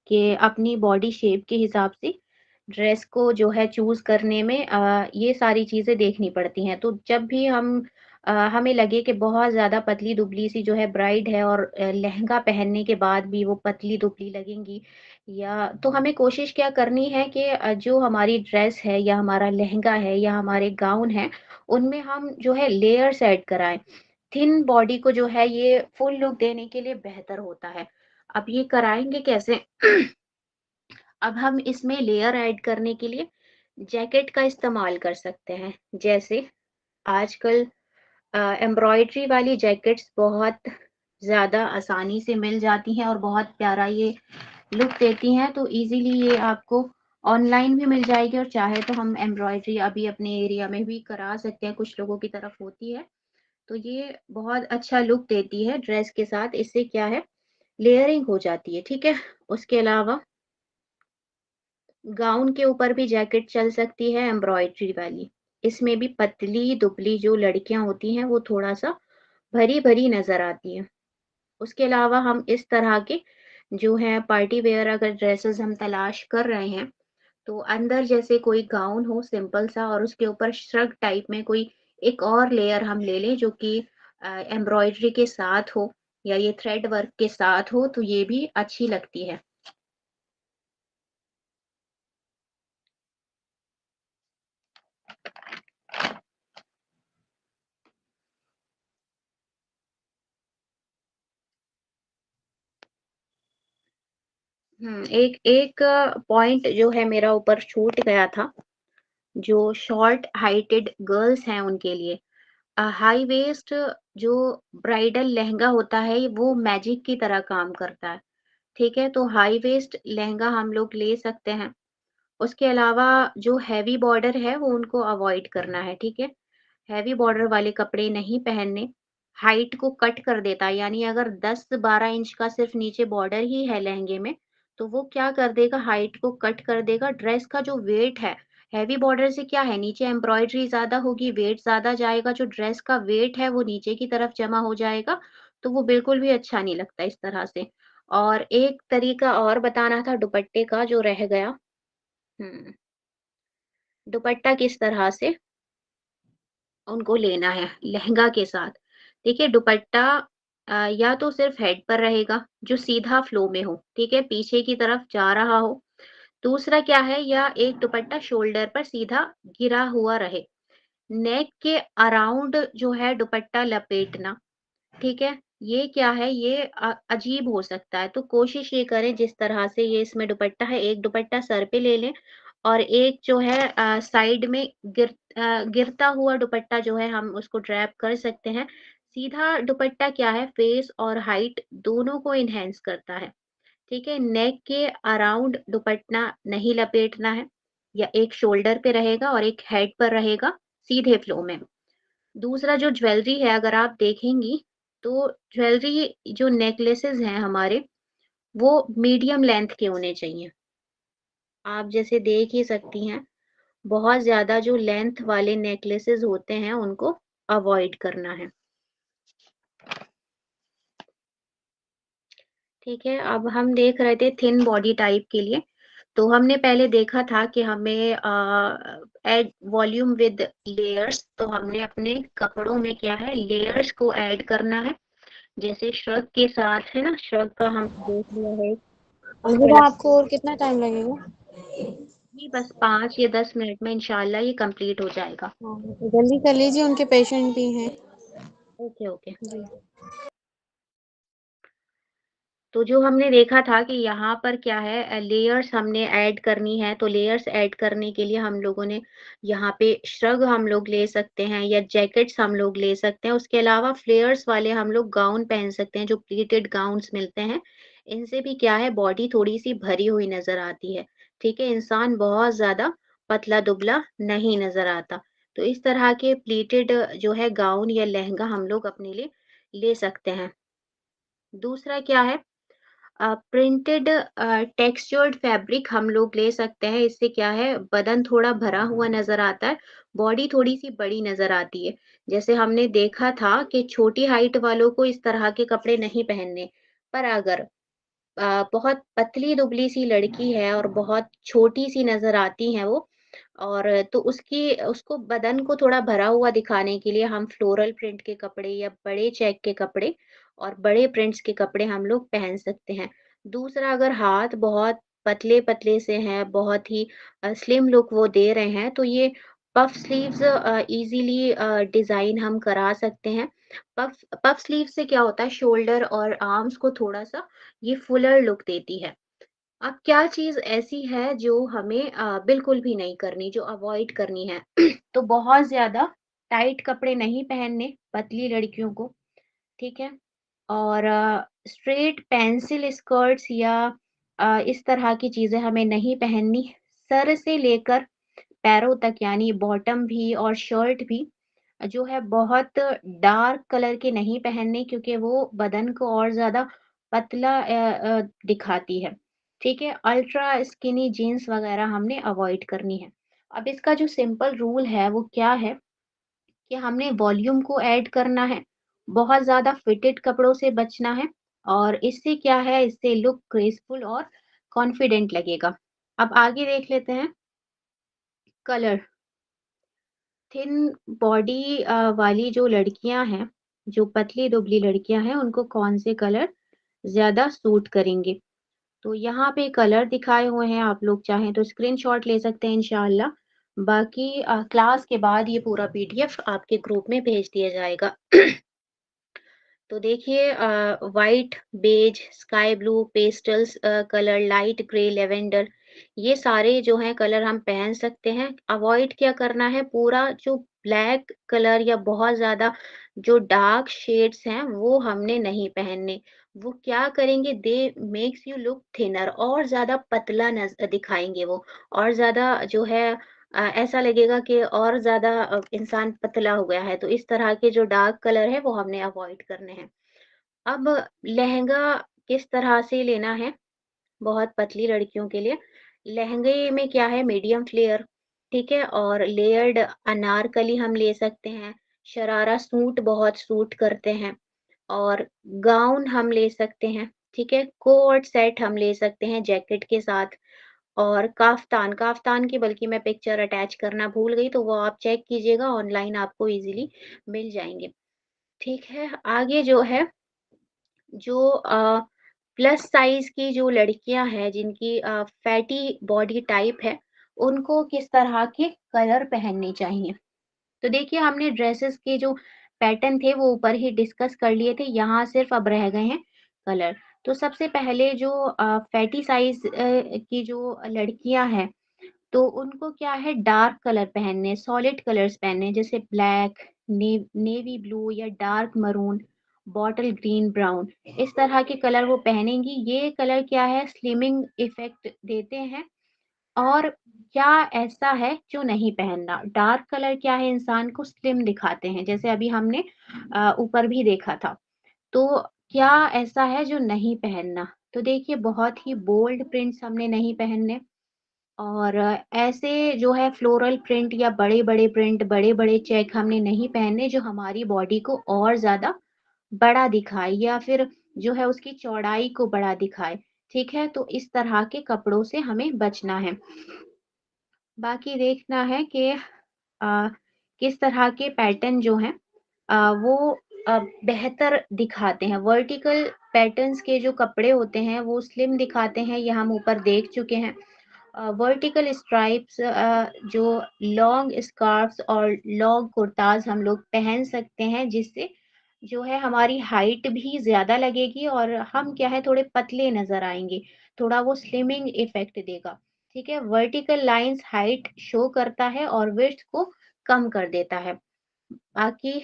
कि अपनी बॉडी शेप के हिसाब से ड्रेस को जो है चूज़ करने में ये सारी चीज़ें देखनी पड़ती हैं। तो जब भी हमें लगे कि बहुत ज़्यादा पतली-दुबली सी जो है ब्राइड है और लहंगा पहनने के बाद भी वो पतली-दुबली लगेंगी या तो हमें कोशिश क्या करनी है कि जो हमारी ड्रेस है या हमारा लहंगा है या हमारे गाउन हैं, उनमें हम जो है लेयर्स ऐड कराएँ। थिन बॉडी को जो है ये फुल लुक देने के लिए बेहतर होता है। अब ये कराएँगे कैसे? अब हम इसमें लेयर ऐड करने के लिए जैकेट का इस्तेमाल कर सकते हैं। जैसे आजकल एम्ब्रॉयडरी वाली जैकेट्स बहुत ज़्यादा आसानी से मिल जाती हैं और बहुत प्यारा ये लुक देती हैं, तो ईज़िली ये आपको ऑनलाइन भी मिल जाएगी और चाहे तो हम एम्ब्रॉयडरी अभी अपने एरिया में भी करा सकते हैं, कुछ लोगों की तरफ होती है। तो ये बहुत अच्छा लुक देती है ड्रेस के साथ, इससे क्या है लेयरिंग हो जाती है, ठीक है? उसके अलावा गाउन के ऊपर भी जैकेट चल सकती है एम्ब्रॉयडरी वाली। इसमें भी पतली-दुबली जो लड़कियाँ होती हैं, वो थोड़ा-सा भरी-भरी नज़र आती हैं। उसके अलावा हम इस तरह के जो हैं पार्टी वियर अगर ड्रेसेज़ हम तलाश कर रहे हैं, तो अंदर जैसे कोई गाउन हो सिंपल सा और उसके ऊपर श्रग टाइप में कोई एक और लेयर हम ले लें जो कि एम्ब्रॉयडरी के साथ हो या ये थ्रेड वर्क के साथ हो, तो ये भी अच्छी लगती है। एक एक पॉइंट जो है मेरा ऊपर छूट गया था, जो शॉर्ट हाइटेड गर्ल्स हैं उनके लिए। हाई वेस्ट जो ब्राइडल लहंगा होता है, वो मैजिक की तरह काम करता है, ठीक है? तो हाई वेस्ट लहंगा हम लोग ले सकते हैं। उसके अलावा जो हेवी बॉर्डर है, वो उनको अवॉइड करना है, ठीक है? हेवी बॉर्डर वाले कपड़े नहीं पहनने, हाइट को कट कर देता है, यानी अगर 10-12 इंच का सिर्फ़ नीचे बॉर्डर ही है लहंगे में, तो वो क्या कर देगा हाइट को कट कर देगा, ड्रेस का जो वेट है, हेवी बॉर्डर से क्या है नीचे एम्ब्रॉयडरी ज़्यादा होगी, वेट ज़्यादा जाएगा, जो ड्रेस का वेट है वो नीचे की तरफ जमा हो जाएगा, तो वो बिल्कुल भी अच्छा नहीं लगता इस तरह से। और एक तरीका और बताना था दुपट्टे का जो रह गया। हुँ, दुपट्टा किस तरह से उनको लेना है लहंगा के साथ। देखिए दुपट्टा या तो सिर्फ़ हेड पर रहेगा, जो सीधा फ्लो में हो, ठीक है? पीछे की तरफ जा रहा हो। दूसरा क्या है या एक दुपट्टा शोल्डर पर सीधा गिरा हुआ रहे। नेक के अराउंड जो है दुपट्टा लपेटना, ठीक है? ये क्या है ये अजीब हो सकता है, तो कोशिश ये करें जिस तरह से ये इसमें दुपट्टा है, एक दुपट्टा सर पे ले लें और एक जो है साइड में गिरता हुआ दुपट्टा जो है हम उसको ड्रैप कर सकते हैं। सीधा दुपट्टा क्या है फेस और हाइट दोनों को एनहांस करता है, ठीक है? नेक के अराउंड दुपट्टा नहीं लपेटना है या एक शोल्डर पे रहेगा और एक हेड पर रहेगा सीधे फ्लो में। दूसरा जो ज्वेलरी है अगर आप देखेंगी, तो ज्वेलरी जो नेकलेसेस हैं हमारे, वो मीडियम लेंथ के होने चाहिए। आप जैसे देख ही सकती हैं, बहुत ज़्यादा जो लेंथ वाले नेकलेसेस होते हैं, उनको अवॉइड करना है। ठीक है, अब हम देख रहे थे थिन बॉडी टाइप के लिए, तो हमने पहले देखा था कि हमें ऐड वॉल्यूम विद लेयर्स, तो हमने अपने कपड़ों में क्या है लेयर्स को ऐड करना है। जैसे श्रग के साथ है ना, श्रग का हम देख लिया है। उसके अलविदा, अलावा आपको और कितना टाइम लगेगा? जी बस 5 या 10 मिनट में इंशाल्लाह ये कंप्लीट हो जाएगा। हाँ, तो जल्दी कर लीजिए, उनके पेशेंट भी हैं। Okay, okay. जी। तो जो हमने देखा था कि यहाँ पर क्या है, लेयर्स हमने ऐड करनी है, तो लेयर्स ऐड करने के लिए हम लोगों ने यहाँ पे श्रग हम लोग ले सकते हैं या जैकेट्स हम लोग ले सकते हैं। उसके अलावा फ्लेयर्स वाले हम लोग गाउन पहन सकते हैं, जो प्लीटेड गाउन्स मिलते हैं। इनसे भी क्या है, बॉडी थोड़ी-सी भरी हुई नज़र आती है, ठीक है? इंसान बहुत ज़्यादा पतला-दुबला नहीं नज़र आता। तो इस तरह के प्लीटेड जो है गाउन या लहंगा हम लोग अपने लिए ले सकते हैं। दूसरा क्या है, प्रिंटेड टेक्सचर्ड फैब्रिक हम लोग ले सकते हैं। इससे क्या है, बदन थोड़ा भरा हुआ नज़र आता है, बॉडी थोड़ी-सी बड़ी नज़र आती है। जैसे हमने देखा था कि छोटी हाइट वालों को इस तरह के कपड़े नहीं पहनने, पर अगर बहुत पतली-दुबली सी लड़की है और बहुत छोटी-सी नज़र आती हैं वो, और तो उसको बदन को थोड़ा भरा हुआ दिखाने के लिए हम फ्लोरल प्रिंट के कपड़े या बड़े चेक के कपड़े और बड़े प्रिंट्स के कपड़े हम लोग पहन सकते हैं। दूसरा, अगर हाथ बहुत पतले-पतले से हैं, बहुत ही स्लिम लुक वो दे रहे हैं, तो ये पफ स्लीव्स ईज़िली डिज़ाइन हम करा सकते हैं। पफ पफ स्लीव से क्या होता है, शोल्डर और आर्म्स को थोड़ा-सा ये फुलर लुक देती है। अब क्या चीज़ ऐसी है जो हमें बिल्कुल भी नहीं करनी, जो अवॉइड करनी है? तो बहुत ज़्यादा टाइट कपड़े नहीं पहनने पतली लड़कियों को, ठीक है? और स्ट्रेट पेंसिल स्कर्ट्स या इस तरह की चीज़ें हमें नहीं पहननी। सर से लेकर पैरों तक, यानी बॉटम भी और शर्ट भी जो है बहुत डार्क कलर के नहीं पहनने, क्योंकि वो बदन को और ज़्यादा पतला दिखाती है, ठीक है? अल्ट्रा स्किनी जीन्स वगैरह हमने अवॉइड करनी है। अब इसका जो सिंपल रूल है वो क्या है कि हमने वॉल्यूम को ऐड करना है, बहुत ज़्यादा फिटेड कपड़ों से बचना है, और इससे क्या है, इससे लुक ग्रेसफुल और कॉन्फिडेंट लगेगा। अब आगे देख लेते हैं कलर। थिन बॉडी वाली जो लड़कियाँ हैं, जो पतली-दुबली लड़कियाँ हैं, उनको कौन से कलर ज़्यादा सूट करेंगे? तो यहाँ पे कलर दिखाए हुए हैं, आप लोग चाहें तो स्क्रीनशॉट ले सकते हैं इंशाअल्लाह। बाकी क्लास के बाद ये पूरा पीडीएफ आपके ग्रुप में भेज दिया जाएगा। तो देखिए, white, beige, sky blue, pastels colour, light grey, lavender, ये सारे जो हैं कलर हम पहन सकते हैं। अवॉइड क्या करना है, पूरा जो ब्लैक कलर या बहुत ज़्यादा जो डार्क शेड्स हैं वो हमने नहीं पहनने। वो क्या करेंगे, दे मेक्स यू लुक थिनर, और ज़्यादा पतला दिखाएँगे वो, और ज़्यादा जो है ऐसा लगेगा कि और ज़्यादा इंसान पतला हो गया है। तो इस तरह के जो डार्क कलर है वो हमने अवॉइड करने हैं। अब लहंगा किस तरह से लेना है बहुत पतली लड़कियों के लिए? लहंगे में क्या है, मीडियम फ्लेयर, ठीक है? और लेयर्ड अनारकली हम ले सकते हैं, शरारा सूट बहुत सूट करते हैं, और गाउन हम ले सकते हैं, ठीक है? कोट सेट हम ले सकते हैं जैकेट के साथ, और काफ्तान, काफ्तान की बल्कि मैं पिक्चर अटैच करना भूल गई, तो वो आप चेक कीजिएगा, ऑनलाइन आपको ईज़िली मिल जाएँगे, ठीक है? आगे जो है, जो प्लस साइज़ की जो लड़कियाँ हैं जिनकी फैटी बॉडी टाइप है, उनको किस तरह के कलर पहनने चाहिए? तो देखिए, हमने ड्रेसेस के जो पैटर्न थे वो ऊपर ही डिस्कस कर लिए थे, यहाँ सिर्फ़ अब रह गए हैं कलर। तो सबसे पहले जो फैटी साइज़ की जो लड़कियाँ हैं, तो उनको क्या है, डार्क कलर पहनने, सॉलिड कलर्स पहनने, जैसे ब्लैक, नेवी ब्लू या dark maroon, bottle green, brown, इस तरह के कलर वो पहनेंगी। ये कलर क्या है, स्लिमिंग इफ़ेक्ट देते हैं, और क्या ऐसा है जो नहीं पहनना। डार्क कलर क्या है, इंसान को स्लिम दिखाते हैं, जैसे अभी हमने ऊपर भी देखा था। तो क्या ऐसा है जो नहीं पहनना? तो देखिए, बहुत ही बोल्ड प्रिंट्स हमने नहीं पहनने, और ऐसे जो है फ्लोरल प्रिंट या बड़े-बड़े प्रिंट, बड़े-बड़े चेक हमने नहीं पहनने जो हमारी बॉडी को और ज़्यादा बड़ा दिखाए या फिर जो है उसकी चौड़ाई को बड़ा दिखाए, ठीक है? तो इस तरह के कपड़ों से हमें बचना है। बाकी देखना है कि किस तरह के पैटर्न जो हैं वो बेहतर दिखाते हैं। वर्टिकल पैटर्न्स के जो कपड़े होते हैं वो स्लिम दिखाते हैं, ये हम ऊपर देख चुके हैं। वर्टिकल स्ट्राइप्स, जो लॉन्ग स्कार्फ्स और लॉन्ग कुर्ताज़ हम लोग पहन सकते हैं, जिससे जो है हमारी हाइट भी ज़्यादा लगेगी और हम क्या है थोड़े पतले नज़र आएँगे, थोड़ा वो स्लिमिंग इफ़ेक्ट देगा, ठीक है? वर्टिकल लाइन्स हाइट शो करता है और विड्थ को कम कर देता है। बाकी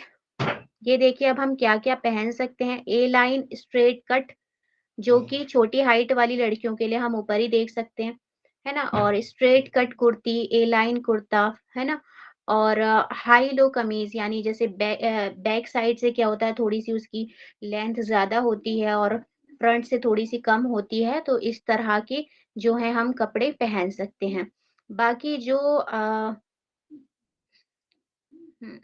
ये देखिए अब हम क्या-क्या पहन सकते हैं, ए लाइन स्ट्रेट कट जो कि छोटी हाइट वाली लड़कियों के लिए हम ऊपर ही देख सकते हैं, है ना? और स्ट्रेट कट कुर्ती, ए लाइन कुर्ता, है ना? और हाई लो कमीज़ यानी जैसे बैक साइड से क्या होता है थोड़ी-सी उसकी लेंथ ज़्यादा होती है और फ्रंट से थोड़ी-सी कम होती है, तो इस तरह के जो है हम कपड़े पहन सकते हैं। बाकी जो हुँ।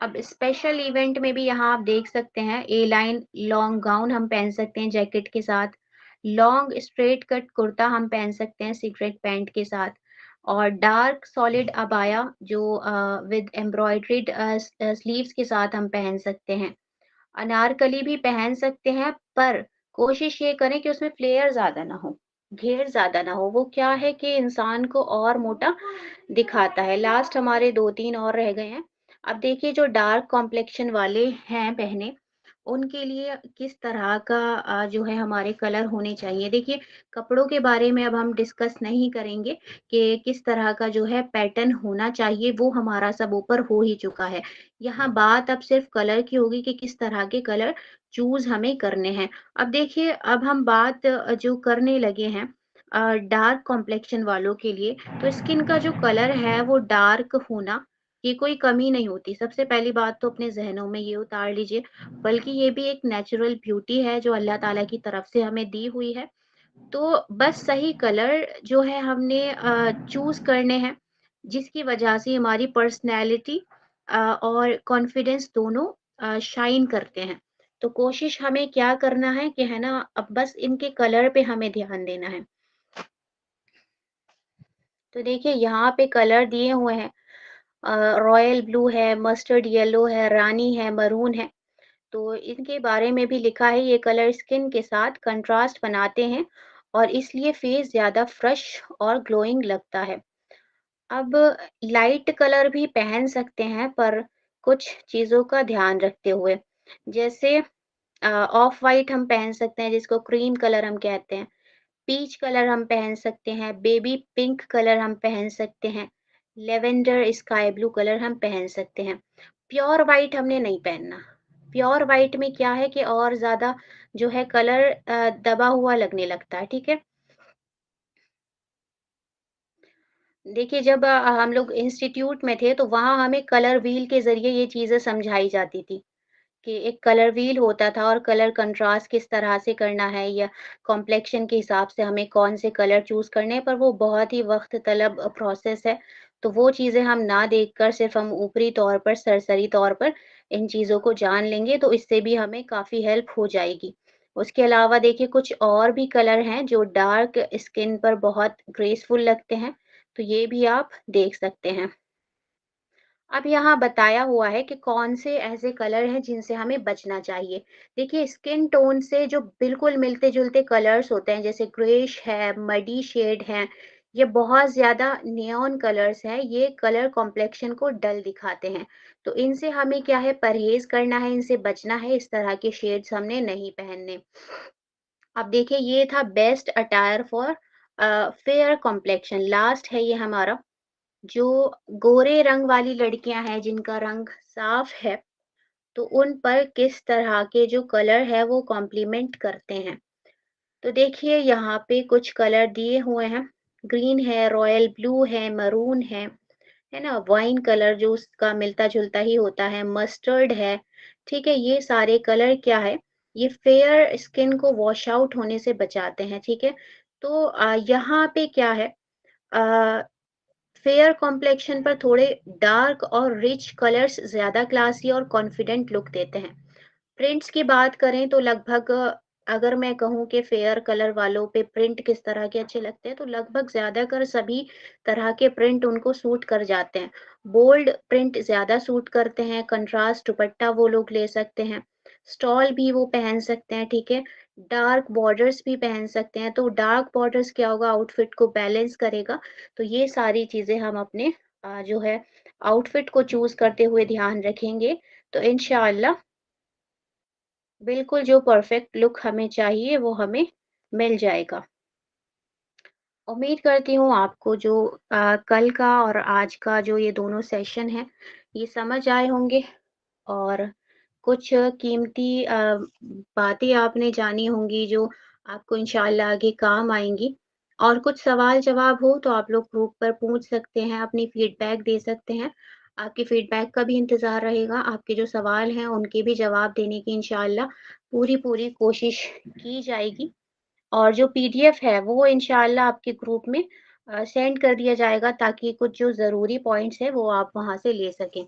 अब स्पेशल इवेंट में भी यहाँ आप देख सकते हैं ए लाइन लॉन्ग गाउन हम पहन सकते हैं जैकेट के साथ, लॉन्ग स्ट्रेट कट कुर्ता हम पहन सकते हैं सीक्रेट पैंट के साथ और डार्क सॉलिड अबाया जो विद एम्ब्रॉयडरीड स्लीव्स के साथ हम पहन सकते हैं। अनारकली भी पहन सकते हैं पर कोशिश ये करें कि उसमें फ्लेयर ज़्यादा ना हो, घेर ज़्यादा ना हो। वो क्या है कि इंसान को और मोटा दिखाता है। लास्ट हमारे 2-3 और रह गए हैं। अब देखिए जो डार्क कॉम्प्लेक्शन वाले हैं बहनें, उनके लिए किस तरह का जो है हमारे कलर होने चाहिए। देखिए कपड़ों के बारे में अब हम डिस्कस नहीं करेंगे कि किस तरह का जो है पैटर्न होना चाहिए, वो हमारा सब ऊपर हो ही चुका है। यहाँ बात अब सिर्फ़ कलर की होगी कि किस तरह के कलर चूज़ हमें करने हैं। अब देखिए अब हम बात जो करने लगे हैं डार्क कॉम्प्लेक्शन वालों के लिए, तो स्किन का जो कलर है वो डार्क होना, ये कोई कमी नहीं होती। सबसे पहली बात तो अपने ज़हनों में ये उतार लीजिए, बल्कि ये भी एक नेचुरल ब्यूटी है जो अल्लाह ताला की तरफ से हमें दी हुई है। तो बस सही कलर जो है हमने चूज़ करने हैं, जिसकी वजह से हमारी पर्सनैलिटी और कॉन्फिडेंस दोनों शाइन करते हैं। तो कोशिश हमें क्या करना है कि है ना, अब बस इनके कलर पे हमें ध्यान देना है। तो देखिए यहाँ पे कलर दिए हुए हैं रॉयल ब्लू है, मस्टर्ड येलो है, रानी है, मरून है। तो इनके बारे में भी लिखा है ये कलर स्किन के साथ कंट्रास्ट बनाते हैं और इसलिए फेस ज़्यादा फ्रेश और ग्लोइंग लगता है। अब लाइट कलर भी पहन सकते हैं पर कुछ चीज़ों का ध्यान रखते हुए। जैसे ऑफ व्हाइट हम पहन सकते हैं जिसको क्रीम कलर हम कहते हैं। पीच कलर हम पहन सकते हैं, बेबी पिंक कलर हम पहन सकते हैं, लेवेंडर स्काई ब्लू कलर हम पहन सकते हैं। प्योर व्हाइट हमने नहीं पहनना। प्योर व्हाइट में क्या है कि और ज़्यादा जो है कलर दबा हुआ लगने लगता है, ठीक है? देखिए जब हम लोग इंस्टीट्यूट में थे तो वहाँ हमें कलर व्हील के ज़रिए ये चीज़ें समझाई जाती थी। कि एक कलर व्हील होता था और कलर कंट्रास्ट किस तरह से करना है या कॉम्प्लेक्शन के हिसाब से हमें कौन से कलर चूज़ करने हैं, पर वो बहुत ही वक़्त तलब प्रोसेस है। तो वो चीज़ें हम ना देखकर सिर्फ़ हम ऊपरी तौर पर, सरसरी तौर पर इन चीज़ों को जान लेंगे, तो इससे भी हमें काफ़ी हेल्प हो जाएगी। उसके अलावा देखिए कुछ और भी कलर हैं जो डार्क स्किन पर बहुत ग्रेसफुल लगते हैं, तो ये भी आप देख सकते हैं। अब यहाँ बताया हुआ है कि कौन से ऐसे कलर हैं जिनसे हमें बचना चाहिए। देखिए स्किन टोन से जो बिल्कुल मिलते-जुलते कलर्स होते हैं जैसे ग्रेइश है, मडी शेड है, ये बहुत ज़्यादा नियॉन कलर्स हैं, ये कलर कॉम्प्लेक्शन को डल दिखाते हैं। तो इनसे हमें क्या है परहेज़ करना है, इनसे बचना है, इस तरह के शेड्स हमने नहीं पहनने। अब देखिए ये था best attire for fair complexion last है ये हमारा। जो गोरे रंग वाली लड़कियां हैं जिनका रंग साफ है तो उन पर किस तरह के जो कलर है वो कॉम्प्लीमेंट करते हैं तो देखिए यहाँ पे कुछ कलर दिए हुए हैं ग्रीन है रॉयल ब्लू है मरून है ना वाइन कलर जो उसका मिलता जुलता ही होता है मस्टर्ड है ठीक है ये सारे कलर क्या है ये फेयर स्किन को वॉश आउट होने से बचाते हैं ठीक है तो यहाँ पे क्या है फेयर कॉम्प्लेक्शन पर थोड़े डार्क और रिच कलर्स ज़्यादा क्लासी और कॉन्फिडेंट लुक देते हैं। प्रिंट्स की बात करें तो लगभग अगर मैं कहूँ कि फेयर कलर वालों पे प्रिंट किस तरह के अच्छे लगते हैं, तो लगभग ज़्यादातर सभी तरह के प्रिंट उनको सूट कर जाते हैं। बोल्ड प्रिंट ज़्यादा सूट करते हैं, कंट्रास्ट दुपट्टा वो लोग ले सकते हैं, स्टॉल भी वो पहन सकते हैं, ठीक है? डार्क बॉर्डर्स भी पहन सकते हैं, तो डार्क बॉर्डर्स क्या होगा आउटफिट को बैलेंस करेगा। तो ये सारी चीज़ें हम अपने जो है आउटफिट को चूज़ करते हुए ध्यान रखेंगे। तो इंशाअल्लाह बिल्कुल जो परफ़ेक्ट लुक हमें चाहिए वो हमें मिल जाएगा। उम्मीद करती हूँ आपको जो कल का और आज का जो ये दोनों सेशन हैं, ये समझ आए होंगे और कुछ कीमती बातें आपने जानी होंगी जो आपको इंशाअल्लाह आगे काम आएँगी। और कुछ सवाल-जवाब हो तो आप लोग ग्रुप पर पूछ सकते हैं, अपनी फ़ीडबैक दे सकते हैं। आपके फ़ीडबैक का भी इंतज़ार रहेगा, आपके जो सवाल हैं उनके भी जवाब देने की इंशाअल्लाह पूरी-पूरी कोशिश की जाएगी। और जो पीडीएफ है वो इंशाअल्लाह आपके ग्रुप में सेंड कर दिया जाएगा ताकि कुछ जो ज़रूरी पॉइंट्स हैं वो आप वहाँ से ले सकें।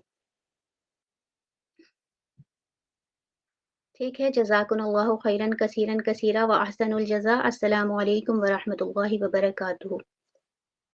ठीक है, जज़ाकुमुल्लाहु खैरन कसीरन कसीरा व अहसनुल जज़ा। अस्सलामु अलैकुम व रहमतुल्लाहि व बरकातुहू।